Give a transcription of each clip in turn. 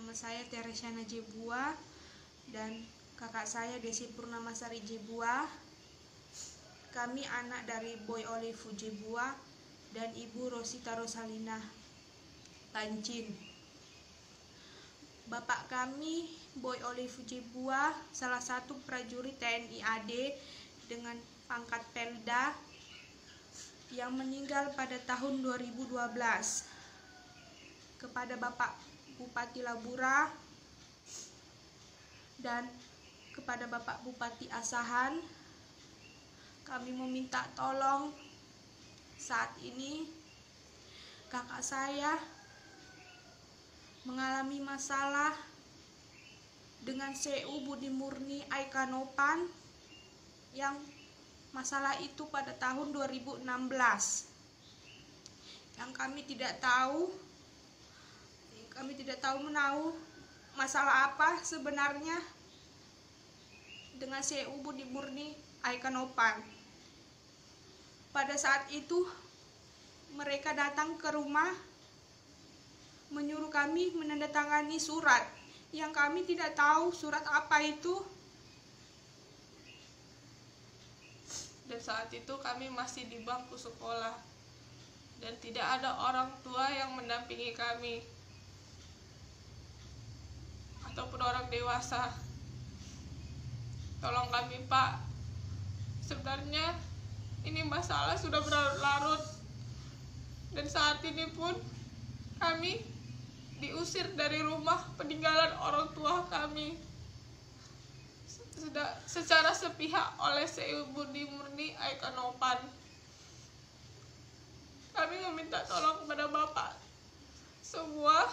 Nama saya Teresiana Jebua dan kakak saya Desi Purnamasari Jebua. Kami anak dari Boy Olive Jebua dan Ibu Rosita Rosalina Pancin. Bapak kami Boy Olive Jebua salah satu prajurit TNI AD dengan pangkat Pelda yang meninggal pada tahun 2012. Kepada Bapak Bupati Labura dan kepada Bapak Bupati Asahan, kami meminta tolong. Saat ini kakak saya mengalami masalah dengan CU Budi Murni Aikanopan yang masalah itu pada tahun 2016 yang kami tidak tahu menahu masalah apa sebenarnya dengan CU Budi Murni Aikanopan. Pada saat itu mereka datang ke rumah menyuruh kami menandatangani surat yang kami tidak tahu surat apa itu. Dan saat itu kami masih di bangku sekolah dan tidak ada orang tua yang mendampingi kami ataupun orang dewasa. Tolong kami, Pak. Sebenarnya ini masalah sudah berlarut dan saat ini pun kami diusir dari rumah peninggalan orang tua kami sudah secara sepihak oleh CU Budi Murni Aikanopan. Kami meminta tolong kepada Bapak semua,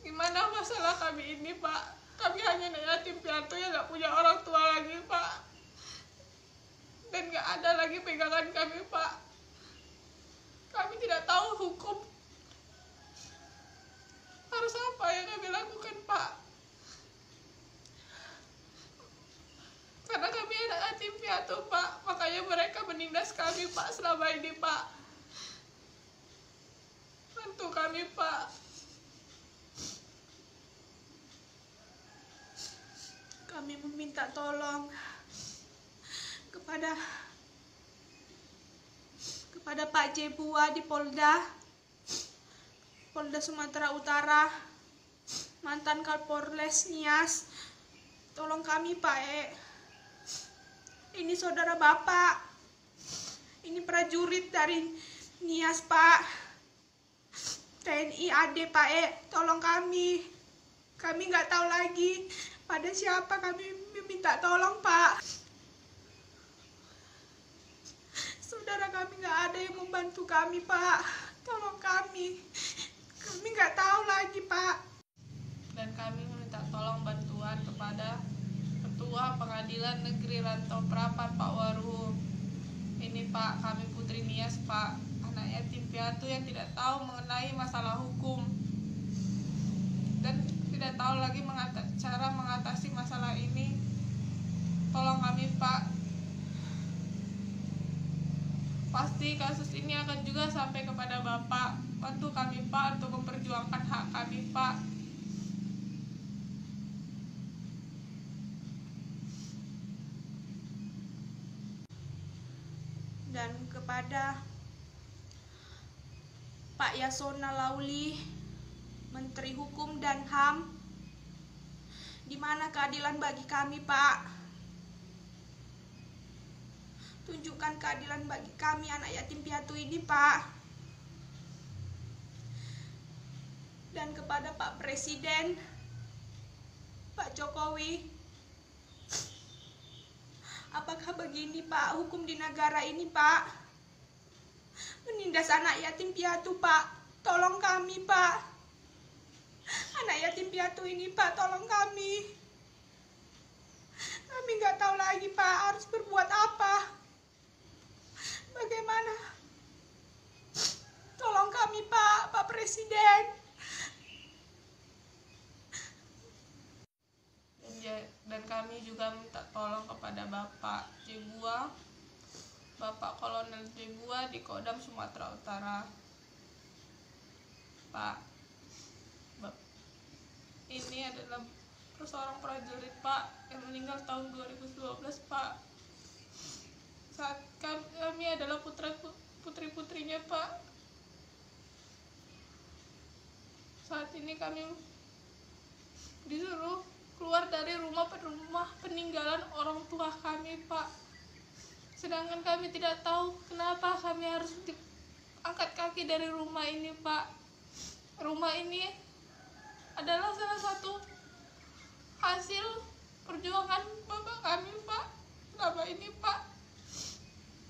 gimana masalah kami ini, Pak? Kami hanya yatim piatu yang gak punya orang tua lagi, Pak. Dan gak ada lagi pegangan kami, Pak. Kami tidak tahu hukum. Harus apa yang kami lakukan, Pak? Karena kami anak yatim piatu, Pak. Makanya mereka menindas kami, Pak, selama ini, Pak. Bantu kami, Pak. Kami meminta tolong kepada Pak Jebua di Polda Sumatera Utara, mantan Kapolres Nias. Tolong kami, Pak. Ini saudara Bapak. Ini prajurit dari Nias, Pak. TNI AD, Pak. Tolong kami. Kami nggak tahu lagi pada siapa kami meminta tolong, Pak. Saudara kami nggak ada yang membantu kami, Pak. Tolong kami. Kami nggak tahu lagi, Pak. Dan kami meminta tolong bantuan kepada Ketua Pengadilan Negeri Rantau Prapat, Pak Waru. Ini, Pak, kami Putri Nias, Pak, anak yatim piatu yang tidak tahu mengenai masalah hukum dan tidak tahu lagi cara mengatasi masalah ini. Tolong kami, Pak. Pasti kasus ini akan juga sampai kepada Bapak. Bantu kami, Pak, untuk memperjuangkan hak kami, Pak. Dan kepada Pak Yasona Lauli, Menteri Hukum dan HAM, di mana keadilan bagi kami, Pak? Tunjukkan keadilan bagi kami anak yatim piatu ini, Pak. Dan kepada Pak Presiden, Pak Jokowi, apakah begini, Pak, hukum di negara ini, Pak? Menindas anak yatim piatu, Pak. Tolong kami, Pak. Anak yatim piatu ini, Pak, tolong kami. Kami nggak tahu lagi, Pak, harus berbuat apa. Bagaimana? Tolong kami, Pak, Pak Presiden. Dan kami juga minta tolong kepada Bapak Jebua, Bapak Kolonel Jebua di Kodam Sumatera Utara. Pak, ini adalah seorang prajurit Pak yang meninggal tahun 2012 Pak. Saat kami adalah putri-putrinya Pak. Saat ini kami disuruh keluar dari rumah peninggalan orang tua kami Pak. Sedangkan kami tidak tahu kenapa kami harus angkat kaki dari rumah ini Pak. Rumah ini adalah salah satu hasil perjuangan bapak kami Pak selama ini Pak.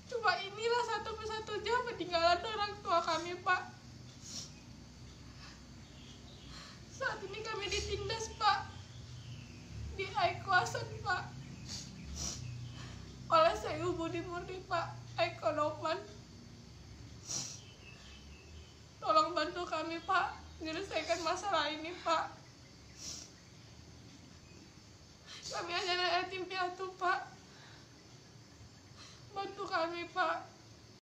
Cuma inilah satu-satunya peninggalan orang tua kami Pak. Saat ini kami ditindas Pak, di Aikuasan Pak, oleh Syekh Budi Murni Pak, ekonoman. Tolong bantu kami Pak, menyelesaikan masalah ini Pak. Kami hanya yatim piatu Pak. Bantu kami Pak.